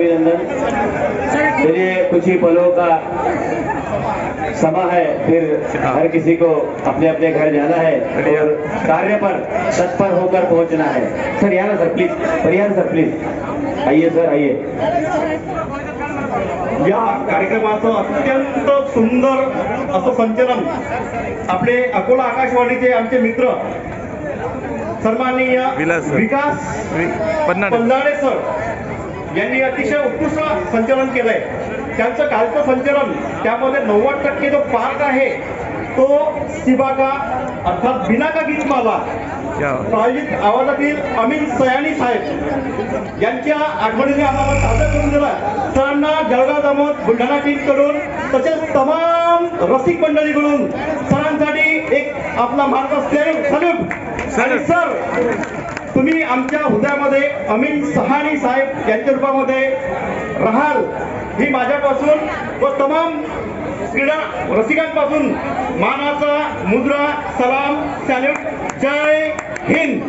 अभिनंदन। चलिए कुछ ही पलों का समा है, फिर हर किसी को अपने अपने घर जाना है और कार्य पर तत्पर होकर पहुंचना है। सर या ना sir please, Parihar sir please आइए सर आइए। या कार्यक्रमाचं अत्यंत सुंदर असं संचलन आपले अकोला आकाशवाणीचे आमचे मित्र सन्माननीय विकास पल्लाळे सर यांनी अतिशय उत्कृष्ट संचलन केलंय। त्यांचं कालचं संचलन त्यामध्ये 90% जो पार्ट आहे तो सिबाका अर्थात बिनाका गीतमाला प्रायोजित आवाजातील अमीन सयानी साहेब यांच्या आठवणीने आम्हाला सादर करून दिला। सरांना जळगाव दामोद बुलढाणा टीम कडून तसेच तमाम रसिक मंडळीकडून सरांसाठी एक आपला मार्ग सल्यूट। सर तुम्ही आमच्या हृदयामध्ये अमीन सहानी साहेब यांच्या रूपामध्ये राहाल ही माझ्यापासून व तमाम क्रीडा रसिकांपासून मानाचा मुद्रा, सलाम, सॅल्यूट। जय हिंद।